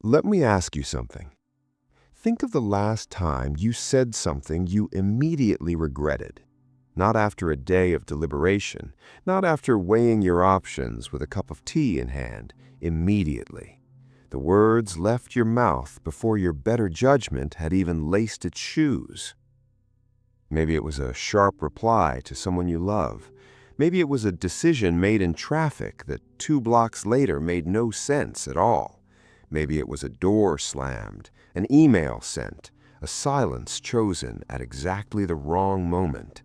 Let me ask you something. Think of the last time you said something you immediately regretted. Not after a day of deliberation, not after weighing your options with a cup of tea in hand, immediately. The words left your mouth before your better judgment had even laced its shoes. Maybe it was a sharp reply to someone you love. Maybe it was a decision made in traffic that 2 blocks later made no sense at all. Maybe it was a door slammed, an email sent, a silence chosen at exactly the wrong moment.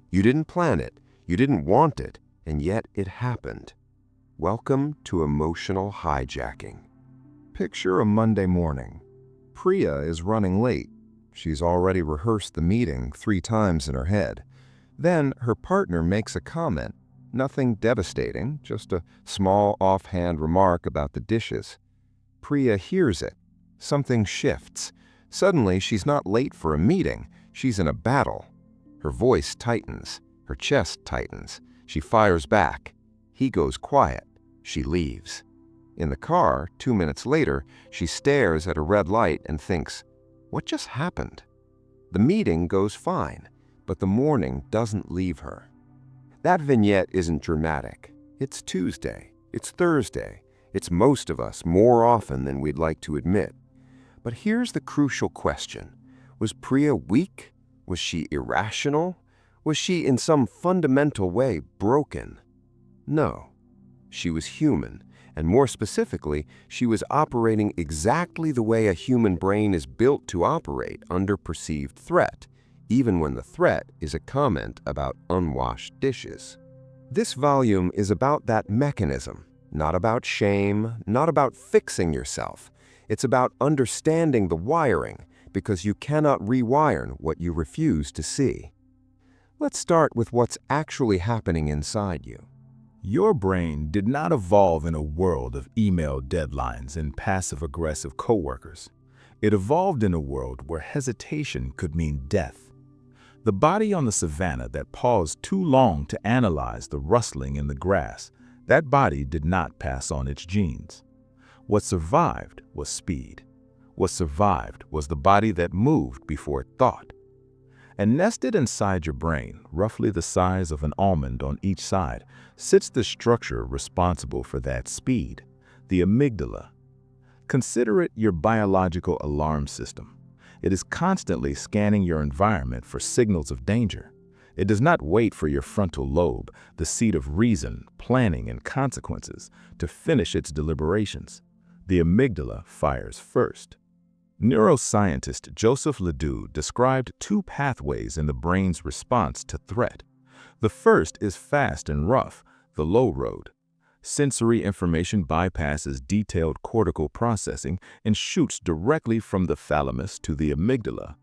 You didn't plan it, you didn't want it, and yet it happened. Welcome to emotional hijacking. Picture a Monday morning. Priya is running late. She's already rehearsed the meeting 3 times in her head. Then her partner makes a comment. Nothing devastating, just a small offhand remark about the dishes. Priya hears it. Something shifts. Suddenly, she's not late for a meeting. She's in a battle. Her voice tightens. Her chest tightens. She fires back. He goes quiet. She leaves. In the car, 2 minutes later, she stares at a red light and thinks, "What just happened?" The meeting goes fine, but the morning doesn't leave her. That vignette isn't dramatic. It's Tuesday. It's Thursday. It's most of us more often than we'd like to admit. But here's the crucial question. Was Priya weak? Was she irrational? Was she in some fundamental way broken? No. She was human, and more specifically, she was operating exactly the way a human brain is built to operate under perceived threat, even when the threat is a comment about unwashed dishes. This volume is about that mechanism, not about shame, not about fixing yourself. It's about understanding the wiring, because you cannot rewire what you refuse to see. Let's start with what's actually happening inside you. Your brain did not evolve in a world of email deadlines and passive-aggressive coworkers. It evolved in a world where hesitation could mean death. The body on the savannah that paused too long to analyze the rustling in the grass, that body did not pass on its genes. What survived was speed. What survived was the body that moved before it thought. And nested inside your brain, roughly the size of an almond on each side, sits the structure responsible for that speed, the amygdala. Consider it your biological alarm system. It is constantly scanning your environment for signals of danger. It does not wait for your frontal lobe, the seat of reason, planning, and consequences, to finish its deliberations. The amygdala fires first. Neuroscientist Joseph Ledoux described 2 pathways in the brain's response to threat. The first is fast and rough, the low road. Sensory information bypasses detailed cortical processing and shoots directly from the thalamus to the amygdala.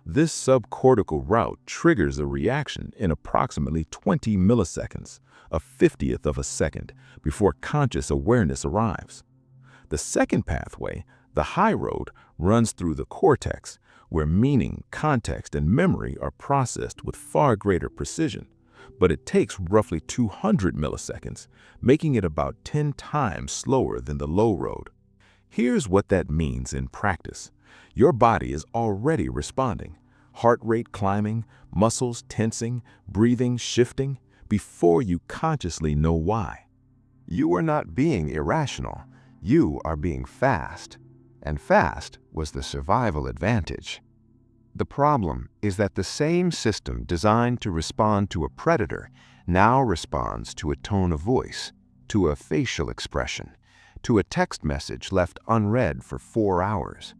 This subcortical route triggers a reaction in approximately 20 milliseconds, a 50th of a second, before conscious awareness arrives. The second pathway, the high road, runs through the cortex, where meaning, context, and memory are processed with far greater precision. But it takes roughly 200 milliseconds, making it about 10 times slower than the low road. Here's what that means in practice. Your body is already responding. Heart rate climbing, muscles tensing, breathing shifting, before you consciously know why. You are not being irrational. You are being fast. And fast was the survival advantage. The problem is that the same system designed to respond to a predator now responds to a tone of voice, to a facial expression, to a text message left unread for 4 hours.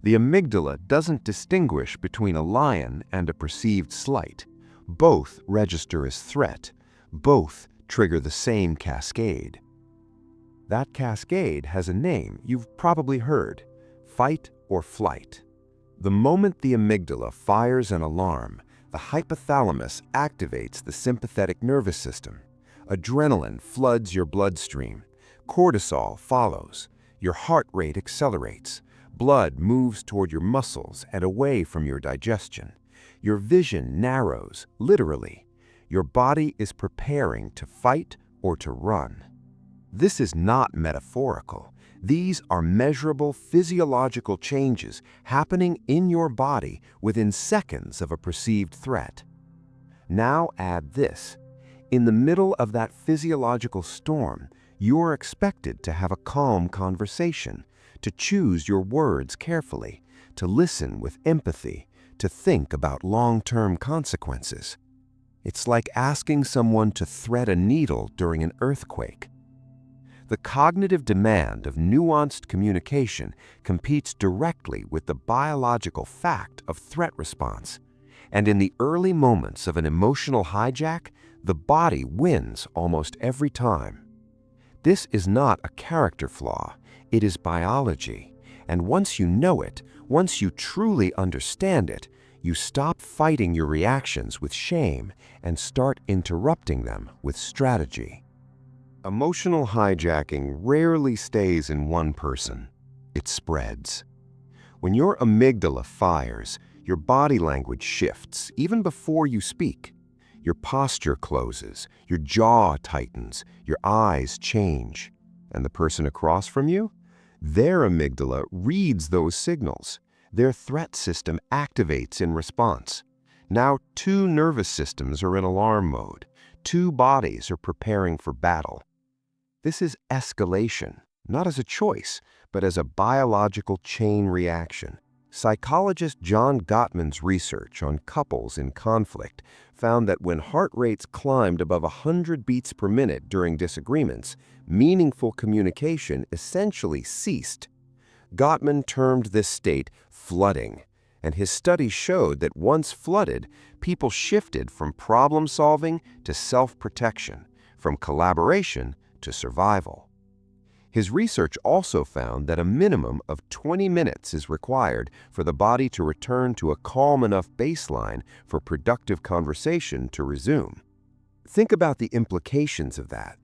The amygdala doesn't distinguish between a lion and a perceived slight. Both register as threat. Both trigger the same cascade. That cascade has a name you've probably heard: fight or flight. The moment the amygdala fires an alarm, the hypothalamus activates the sympathetic nervous system. Adrenaline floods your bloodstream. Cortisol follows. Your heart rate accelerates. Blood moves toward your muscles and away from your digestion. Your vision narrows, literally. Your body is preparing to fight or to run. This is not metaphorical. These are measurable physiological changes happening in your body within seconds of a perceived threat. Now add this. In the middle of that physiological storm, you are expected to have a calm conversation, to choose your words carefully, to listen with empathy, to think about long-term consequences. It's like asking someone to thread a needle during an earthquake. The cognitive demand of nuanced communication competes directly with the biological fact of threat response. And in the early moments of an emotional hijack, the body wins almost every time. This is not a character flaw, it is biology. And once you know it, once you truly understand it, you stop fighting your reactions with shame and start interrupting them with strategy. Emotional hijacking rarely stays in one person. It spreads. When your amygdala fires, your body language shifts even before you speak. Your posture closes, your jaw tightens, your eyes change. And the person across from you? Their amygdala reads those signals. Their threat system activates in response. Now two nervous systems are in alarm mode. Two bodies are preparing for battle. This is escalation, not as a choice, but as a biological chain reaction. Psychologist John Gottman's research on couples in conflict found that when heart rates climbed above 100 beats per minute during disagreements, meaningful communication essentially ceased. Gottman termed this state flooding, and his study showed that once flooded, people shifted from problem-solving to self-protection, from collaboration to survival. His research also found that a minimum of 20 minutes is required for the body to return to a calm enough baseline for productive conversation to resume. Think about the implications of that.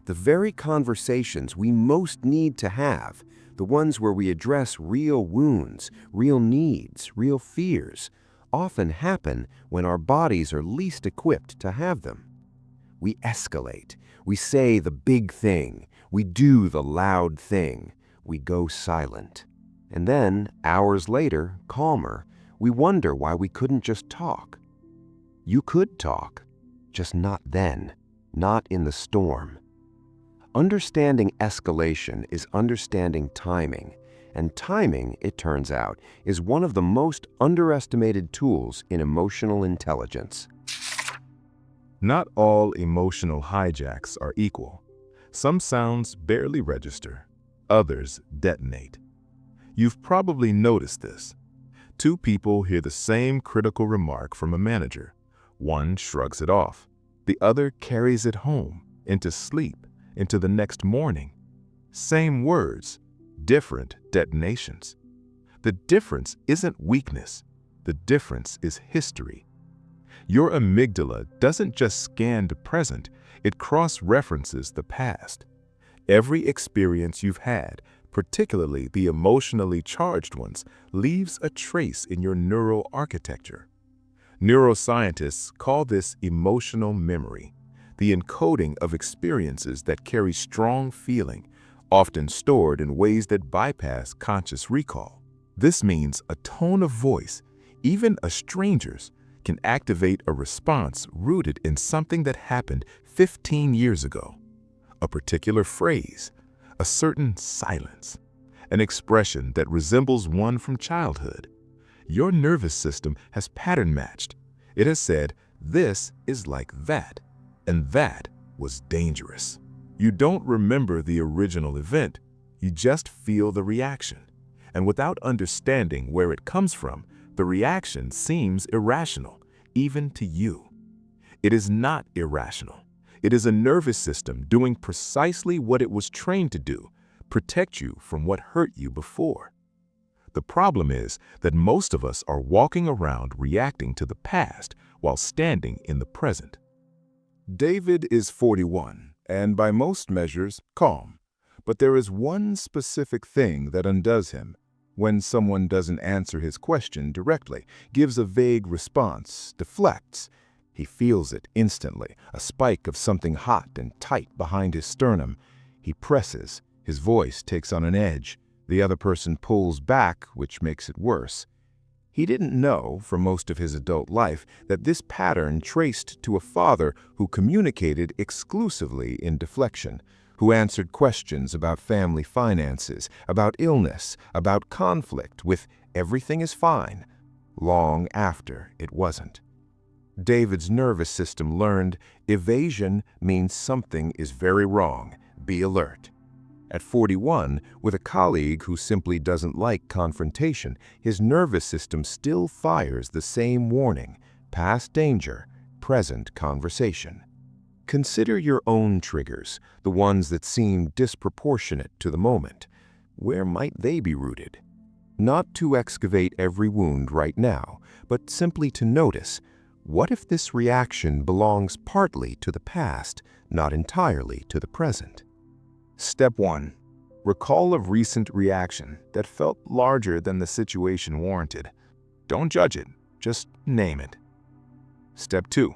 The very conversations we most need to have, the ones where we address real wounds, real needs, real fears, often happen when our bodies are least equipped to have them. We escalate. We say the big thing. We do the loud thing. We go silent. And then, hours later, calmer, we wonder why we couldn't just talk. You could talk, just not then, not in the storm. Understanding escalation is understanding timing, and timing, it turns out, is one of the most underestimated tools in emotional intelligence. Not all emotional hijacks are equal. Some sounds barely register, others detonate. You've probably noticed this. Two people hear the same critical remark from a manager. One shrugs it off. The other carries it home, into sleep, into the next morning. Same words, different detonations. The difference isn't weakness. The difference is history. Your amygdala doesn't just scan the present, it cross-references the past. Every experience you've had, particularly the emotionally charged ones, leaves a trace in your neural architecture. Neuroscientists call this emotional memory, the encoding of experiences that carry strong feeling, often stored in ways that bypass conscious recall. This means a tone of voice, even a stranger's, can activate a response rooted in something that happened 15 years ago. A particular phrase, a certain silence, an expression that resembles one from childhood. Your nervous system has pattern matched. It has said, this is like that, and that was dangerous. You don't remember the original event, you just feel the reaction. And without understanding where it comes from, the reaction seems irrational, even to you. It is not irrational. It is a nervous system doing precisely what it was trained to do, protect you from what hurt you before. The problem is that most of us are walking around reacting to the past while standing in the present. David is 41 and by most measures calm, but there is one specific thing that undoes him. When someone doesn't answer his question directly, gives a vague response, deflects, he feels it instantly, a spike of something hot and tight behind his sternum. He presses, His voice takes on an edge. The other person pulls back, which makes it worse. He didn't know, for most of his adult life, that this pattern traced to a father who communicated exclusively in deflection, who answered questions about family finances, about illness, about conflict with "everything is fine," long after it wasn't. David's nervous system learned evasion means something is very wrong. Be alert. At 41, with a colleague who simply doesn't like confrontation, his nervous system still fires the same warning: past danger, present conversation. Consider your own triggers, the ones that seem disproportionate to the moment. Where might they be rooted? Not to excavate every wound right now, but simply to notice, what if this reaction belongs partly to the past, not entirely to the present? Step 1. Recall a recent reaction that felt larger than the situation warranted. Don't judge it, just name it. Step 2.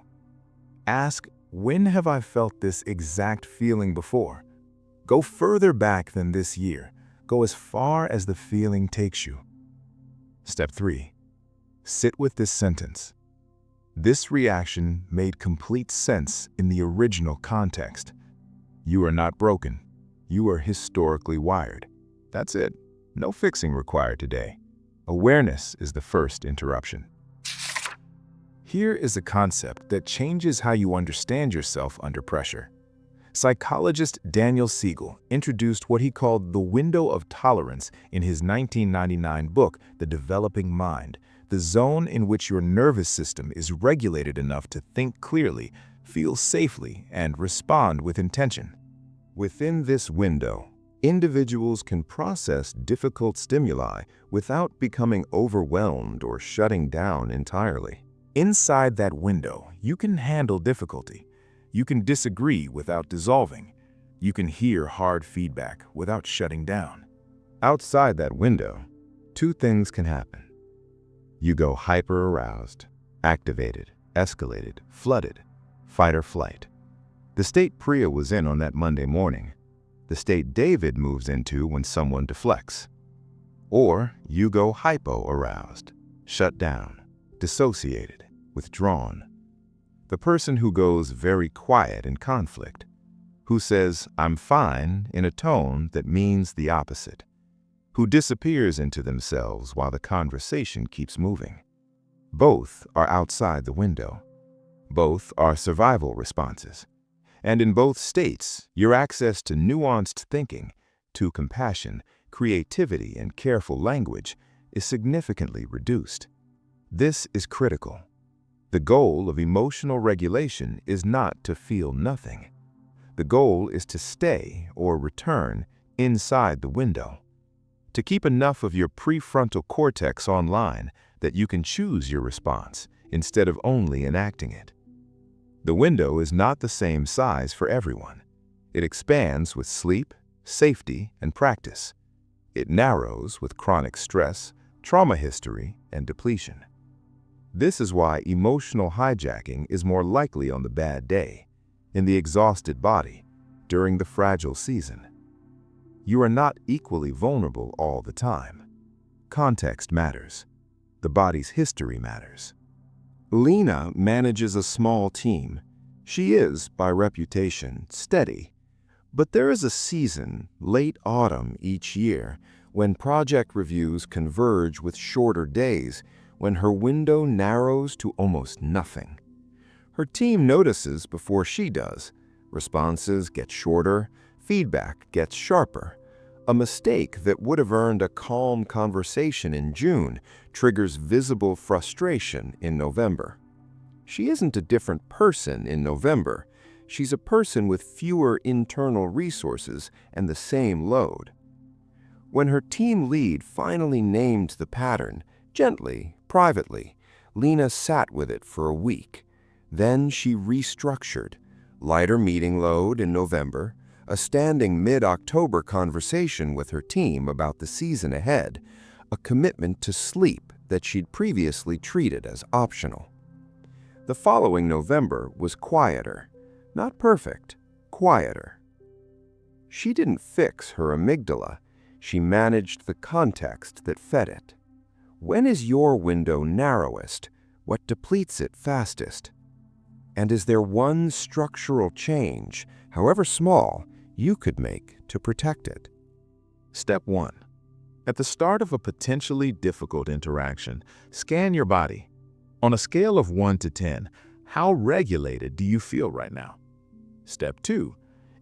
Ask, when have I felt this exact feeling before? Go further back than this year. Go as far as the feeling takes you. Step 3. Sit with this sentence. This reaction made complete sense in the original context. You are not broken. You are historically wired. That's it. No fixing required today. Awareness is the first interruption. Here is a concept that changes how you understand yourself under pressure. Psychologist Daniel Siegel introduced what he called the window of tolerance in his 1999 book, The Developing Mind, the zone in which your nervous system is regulated enough to think clearly, feel safely, and respond with intention. Within this window, individuals can process difficult stimuli without becoming overwhelmed or shutting down entirely. Inside that window, you can handle difficulty. You can disagree without dissolving. You can hear hard feedback without shutting down. Outside that window, two things can happen. You go hyper-aroused, activated, escalated, flooded, fight or flight. The state Priya was in on that Monday morning. The state David moves into when someone deflects. Or you go hypo-aroused, shut down, dissociated, withdrawn. The person who goes very quiet in conflict, who says, "I'm fine," in a tone that means the opposite, who disappears into themselves while the conversation keeps moving. Both are outside the window. Both are survival responses. And in both states, your access to nuanced thinking, to compassion, creativity, and careful language is significantly reduced. This is critical. The goal of emotional regulation is not to feel nothing. The goal is to stay or return inside the window, to keep enough of your prefrontal cortex online that you can choose your response instead of only enacting it. The window is not the same size for everyone. It expands with sleep, safety, and practice. It narrows with chronic stress, trauma history, and depletion. This is why emotional hijacking is more likely on the bad day, in the exhausted body, during the fragile season. You are not equally vulnerable all the time. Context matters. The body's history matters. Lena manages a small team. She is, by reputation, steady. But there is a season, late autumn each year, when project reviews converge with shorter days, when her window narrows to almost nothing. Her team notices before she does. Responses get shorter, feedback gets sharper. A mistake that would have earned a calm conversation in June triggers visible frustration in November. She isn't a different person in November. She's a person with fewer internal resources and the same load. When her team lead finally named the pattern, gently, privately, Lena sat with it for a week. Then she restructured. Lighter meeting load in November, a standing mid-October conversation with her team about the season ahead, a commitment to sleep that she'd previously treated as optional. The following November was quieter. Not perfect, quieter. She didn't fix her amygdala. She managed the context that fed it. When is your window narrowest? What depletes it fastest? And is there one structural change, however small, you could make to protect it? Step 1. At the start of a potentially difficult interaction, scan your body. On a scale of 1 to 10, how regulated do you feel right now? Step 2.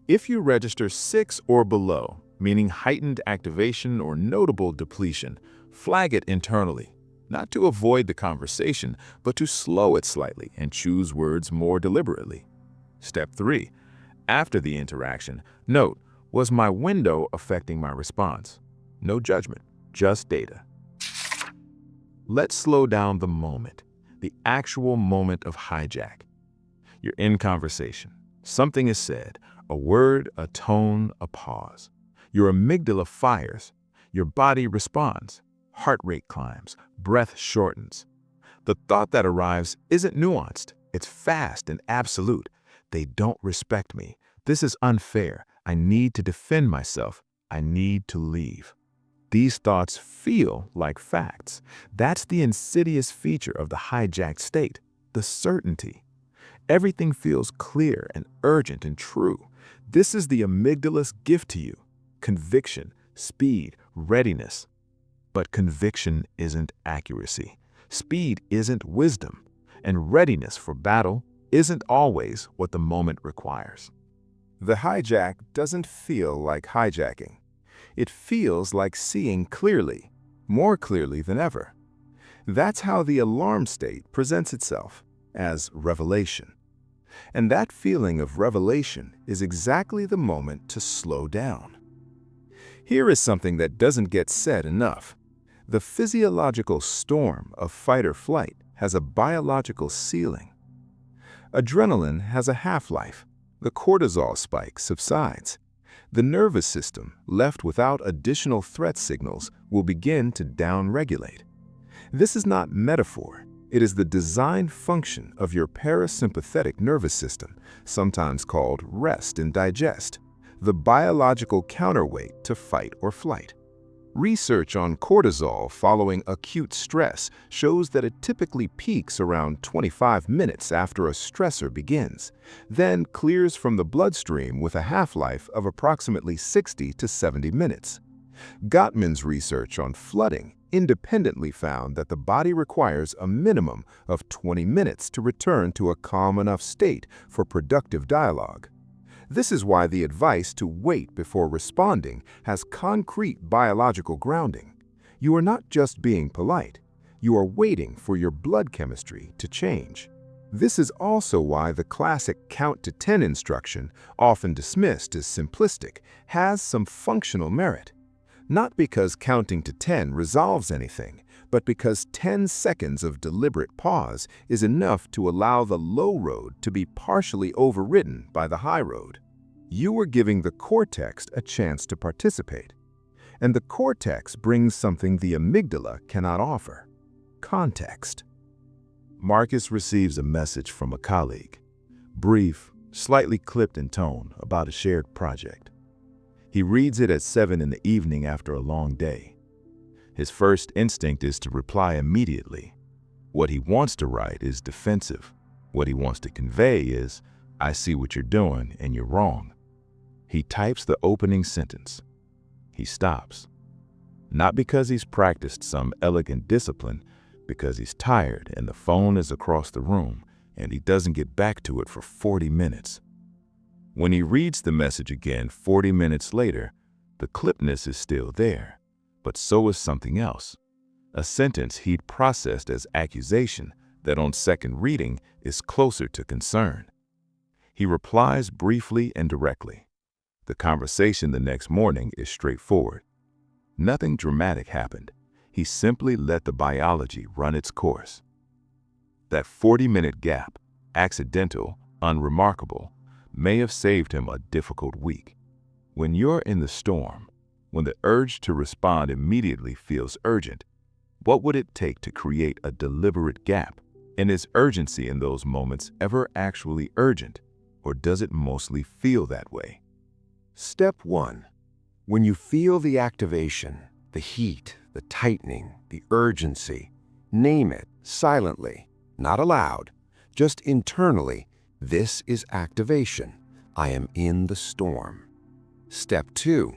If you register 6 or below, meaning heightened activation or notable depletion, flag it internally, not to avoid the conversation, but to slow it slightly and choose words more deliberately. Step 3. After the interaction, note, was my window affecting my response? No judgment, just data. Let's slow down the moment, the actual moment of hijack. You're in conversation. Something is said, a word, a tone, a pause. Your amygdala fires. Your body responds. Heart rate climbs. Breath shortens. The thought that arrives isn't nuanced. It's fast and absolute. They don't respect me. This is unfair. I need to defend myself. I need to leave. These thoughts feel like facts. That's the insidious feature of the hijacked state, the certainty. Everything feels clear and urgent and true. This is the amygdala's gift to you. Conviction, speed, readiness. But conviction isn't accuracy. Speed isn't wisdom. And readiness for battle isn't always what the moment requires. The hijack doesn't feel like hijacking. It feels like seeing clearly, more clearly than ever. That's how the alarm state presents itself, as revelation. And that feeling of revelation is exactly the moment to slow down. Here is something that doesn't get said enough. The physiological storm of fight or flight has a biological ceiling. Adrenaline has a half-life. The cortisol spike subsides. The nervous system, left without additional threat signals, will begin to downregulate. This is not metaphor. It is the design function of your parasympathetic nervous system, sometimes called rest and digest, the biological counterweight to fight or flight. Research on cortisol following acute stress shows that it typically peaks around 25 minutes after a stressor begins, then clears from the bloodstream with a half-life of approximately 60 to 70 minutes. Gottman's research on flooding independently found that the body requires a minimum of 20 minutes to return to a calm enough state for productive dialogue. This is why the advice to wait before responding has concrete biological grounding. You are not just being polite. You are waiting for your blood chemistry to change. This is also why the classic count to 10 instruction, often dismissed as simplistic, has some functional merit. Not because counting to 10 resolves anything, but because 10 seconds of deliberate pause is enough to allow the low road to be partially overridden by the high road. You are giving the cortex a chance to participate. And the cortex brings something the amygdala cannot offer: context. Marcus receives a message from a colleague, brief, slightly clipped in tone, about a shared project. He reads it at 7 in the evening after a long day. His first instinct is to reply immediately. What he wants to write is defensive. What he wants to convey is, "I see what you're doing and you're wrong." He types the opening sentence. He stops. Not because he's practiced some elegant discipline, because he's tired and the phone is across the room and he doesn't get back to it for 40 minutes. When he reads the message again 40 minutes later, the clippedness is still there, but so is something else. A sentence he'd processed as accusation that on second reading is closer to concern. He replies briefly and directly. The conversation the next morning is straightforward. Nothing dramatic happened. He simply let the biology run its course. That 40-minute gap, accidental, unremarkable, may have saved him a difficult week. When you're in the storm, when the urge to respond immediately feels urgent, what would it take to create a deliberate gap? And is urgency in those moments ever actually urgent, or does it mostly feel that way? Step 1. When you feel the activation, the heat, the tightening, the urgency, name it silently, not aloud, just internally. This is activation. I am in the storm. Step 2.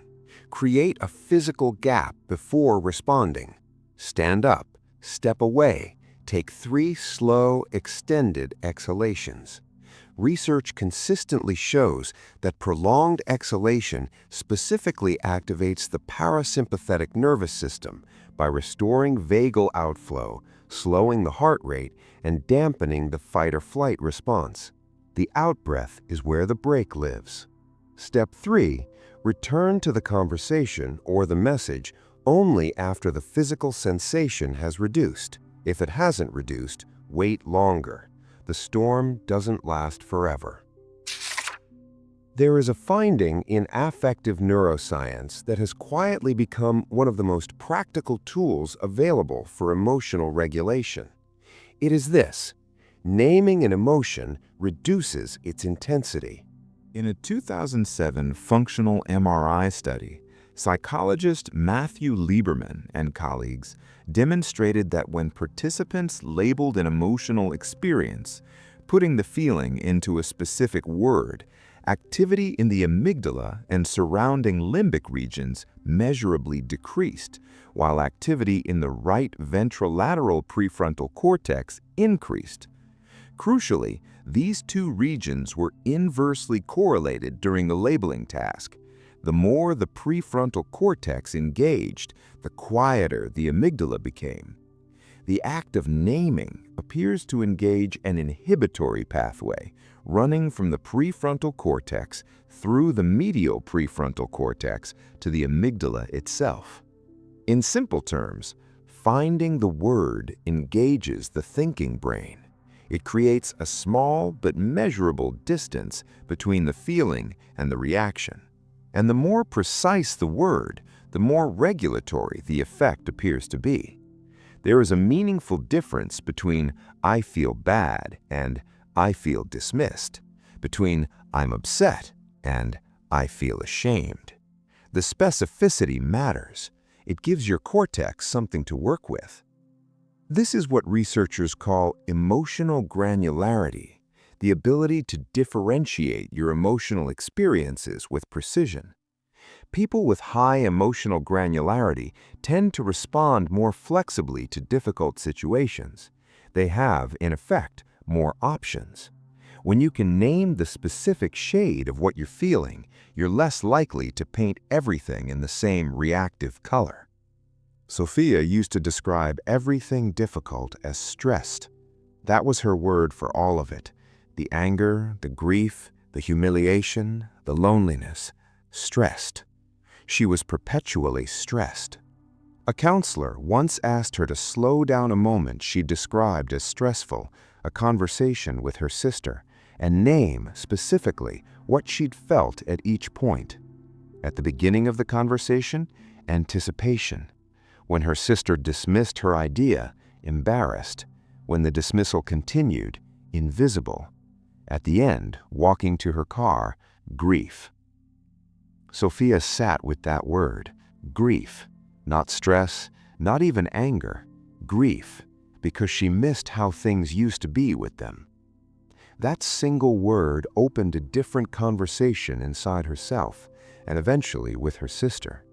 Create a physical gap before responding. Stand up, step away, take 3 slow, extended exhalations. Research consistently shows that prolonged exhalation specifically activates the parasympathetic nervous system by restoring vagal outflow, slowing the heart rate, and dampening the fight-or-flight response. The out-breath is where the break lives. Step 3. Return to the conversation or the message only after the physical sensation has reduced. If it hasn't reduced, wait longer. The storm doesn't last forever. There is a finding in affective neuroscience that has quietly become one of the most practical tools available for emotional regulation. It is this: naming an emotion reduces its intensity. In a 2007 functional MRI study, psychologist Matthew Lieberman and colleagues demonstrated that when participants labeled an emotional experience, putting the feeling into a specific word, activity in the amygdala and surrounding limbic regions measurably decreased, while activity in the right ventrolateral prefrontal cortex increased. Crucially, these 2 regions were inversely correlated during the labeling task. The more the prefrontal cortex engaged, the quieter the amygdala became. The act of naming appears to engage an inhibitory pathway running from the prefrontal cortex through the medial prefrontal cortex to the amygdala itself. In simple terms, finding the word engages the thinking brain. It creates a small but measurable distance between the feeling and the reaction. And the more precise the word, the more regulatory the effect appears to be. There is a meaningful difference between "I feel bad" and "I feel dismissed," between "I'm upset" and "I feel ashamed." The specificity matters. It gives your cortex something to work with. This is what researchers call emotional granularity, the ability to differentiate your emotional experiences with precision. People with high emotional granularity tend to respond more flexibly to difficult situations. They have, in effect, more options. When you can name the specific shade of what you're feeling, you're less likely to paint everything in the same reactive color. Sophia used to describe everything difficult as stressed. That was her word for all of it. The anger, the grief, the humiliation, the loneliness. Stressed. She was perpetually stressed. A counselor once asked her to slow down a moment she described as stressful, a conversation with her sister, and name specifically what she'd felt at each point. At the beginning of the conversation, anticipation. When her sister dismissed her idea, embarrassed. When the dismissal continued, invisible. At the end, walking to her car, grief. Sophia sat with that word, grief. Not stress, not even anger. Grief, because she missed how things used to be with them. That single word opened a different conversation inside herself, and eventually with her sister.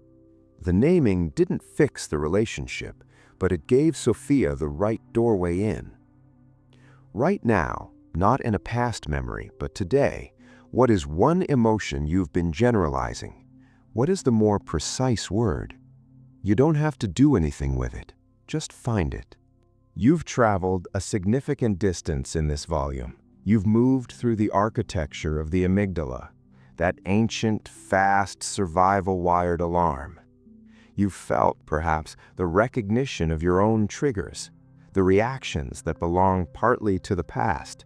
The naming didn't fix the relationship, but it gave Sophia the right doorway in. Right now, not in a past memory, but today, what is one emotion you've been generalizing? What is the more precise word? You don't have to do anything with it. Just find it. You've traveled a significant distance in this volume. You've moved through the architecture of the amygdala, that ancient, fast, survival-wired alarm. You've felt, perhaps, the recognition of your own triggers, the reactions that belong partly to the past,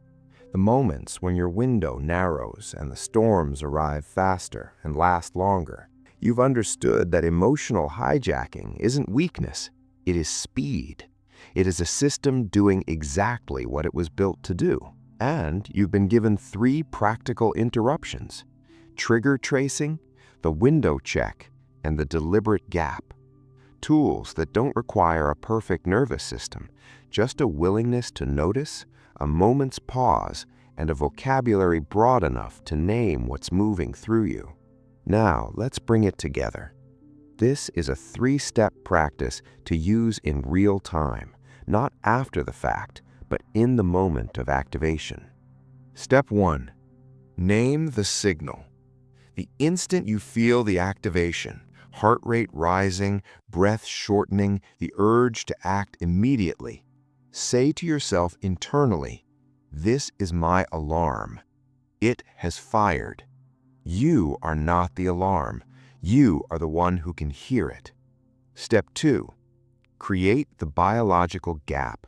the moments when your window narrows and the storms arrive faster and last longer. You've understood that emotional hijacking isn't weakness, it is speed. It is a system doing exactly what it was built to do. And you've been given 3 practical interruptions: trigger tracing, the window check, and the deliberate gap. Tools that don't require a perfect nervous system, just a willingness to notice, a moment's pause, and a vocabulary broad enough to name what's moving through you. Now, let's bring it together. This is a 3-step practice to use in real time, not after the fact, but in the moment of activation. Step 1. Name the signal. The instant you feel the activation, heart rate rising, breath shortening, the urge to act immediately, say to yourself internally, "This is my alarm. It has fired." You are not the alarm. You are the one who can hear it. Step 2. Create the biological gap.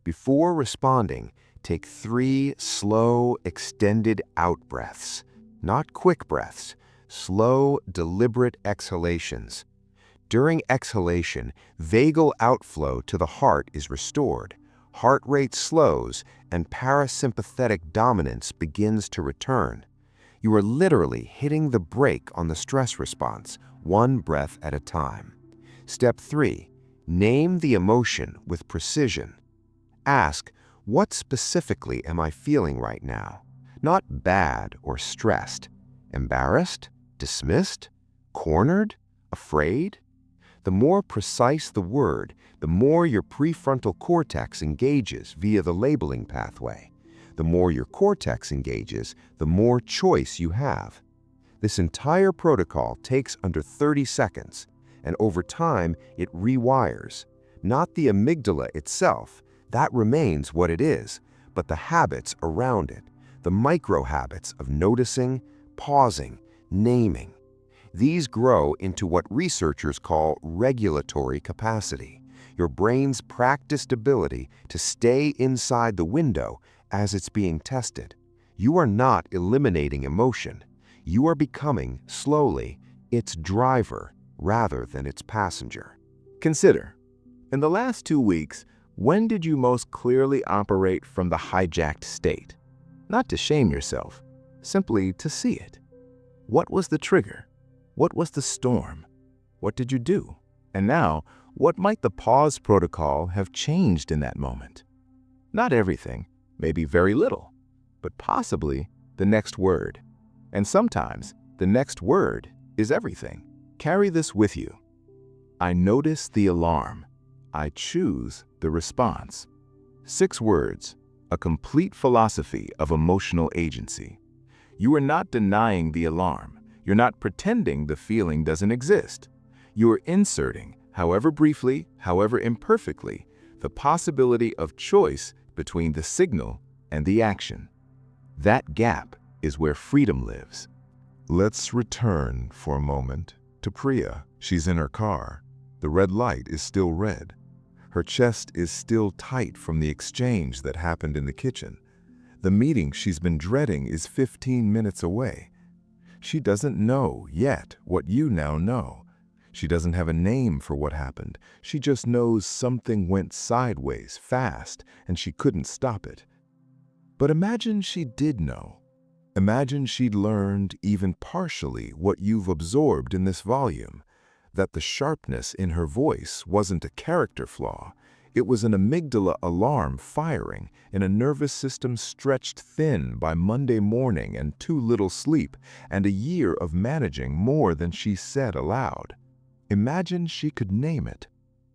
Before responding, take 3 slow, extended out-breaths. Not quick breaths, slow, deliberate exhalations. During exhalation, vagal outflow to the heart is restored, heart rate slows, and parasympathetic dominance begins to return. You are literally hitting the brake on the stress response, one breath at a time. Step 3. Name the emotion with precision. Ask, what specifically am I feeling right now? Not bad or stressed. Embarrassed? Dismissed? Cornered? Afraid? The more precise the word, the more your prefrontal cortex engages via the labeling pathway. The more your cortex engages, the more choice you have. This entire protocol takes under 30 seconds, and over time it rewires. Not the amygdala itself, that remains what it is, but the habits around it, the micro-habits of noticing, pausing, naming. These grow into what researchers call regulatory capacity, your brain's practiced ability to stay inside the window as it's being tested. You are not eliminating emotion. You are becoming, slowly, its driver rather than its passenger. Consider, in the last 2 weeks, when did you most clearly operate from the hijacked state? Not to shame yourself, simply to see it. What was the trigger? What was the storm? What did you do? And now, what might the pause protocol have changed in that moment? Not everything, maybe very little, but possibly the next word. And sometimes, the next word is everything. Carry this with you. I notice the alarm. I choose the response. 6 words, a complete philosophy of emotional agency. You are not denying the alarm. You're not pretending the feeling doesn't exist. You are inserting, however briefly, however imperfectly, the possibility of choice between the signal and the action. That gap is where freedom lives. Let's return for a moment to Priya. She's in her car. The red light is still red. Her chest is still tight from the exchange that happened in the kitchen. The meeting she's been dreading is 15 minutes away. She doesn't know yet what you now know. She doesn't have a name for what happened. She just knows something went sideways fast and she couldn't stop it. But imagine she did know. Imagine she'd learned even partially what you've absorbed in this volume, that the sharpness in her voice wasn't a character flaw. It was an amygdala alarm firing in a nervous system stretched thin by Monday morning and too little sleep and a year of managing more than she said aloud. Imagine she could name it,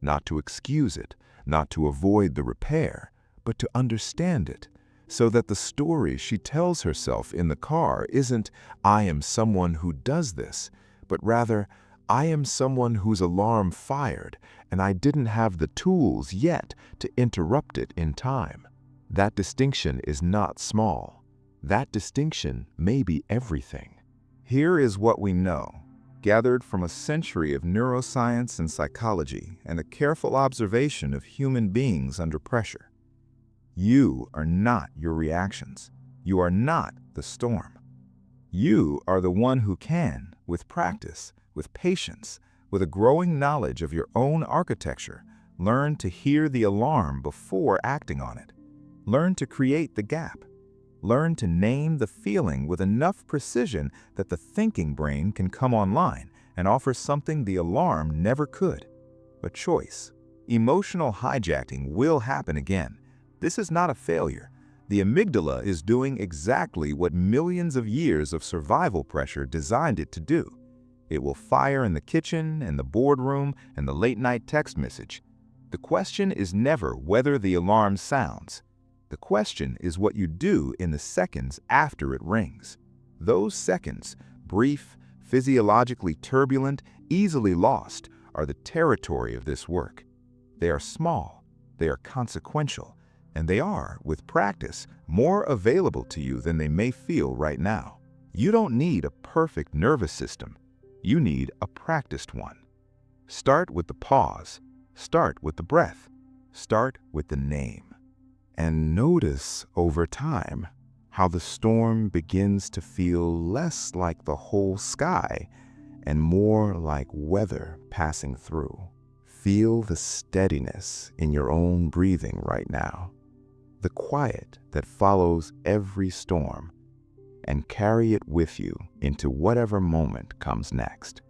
not to excuse it, not to avoid the repair, but to understand it, so that the story she tells herself in the car isn't, "I am someone who does this," but rather, "I am someone whose alarm fired, and I didn't have the tools yet to interrupt it in time." That distinction is not small. That distinction may be everything. Here is what we know, gathered from a century of neuroscience and psychology and a careful observation of human beings under pressure. You are not your reactions. You are not the storm. You are the one who can, with practice, with patience, with a growing knowledge of your own architecture, learn to hear the alarm before acting on it. Learn to create the gap. Learn to name the feeling with enough precision that the thinking brain can come online and offer something the alarm never could: a choice. Emotional hijacking will happen again. This is not a failure. The amygdala is doing exactly what millions of years of survival pressure designed it to do. It will fire in the kitchen, in the boardroom, and the late-night text message. The question is never whether the alarm sounds. The question is what you do in the seconds after it rings. Those seconds, brief, physiologically turbulent, easily lost, are the territory of this work. They are small, they are consequential, and they are, with practice, more available to you than they may feel right now. You don't need a perfect nervous system. You need a practiced one. Start with the pause. Start with the breath. Start with the name. And notice over time how the storm begins to feel less like the whole sky and more like weather passing through. Feel the steadiness in your own breathing right now, the quiet that follows every storm, and carry it with you into whatever moment comes next.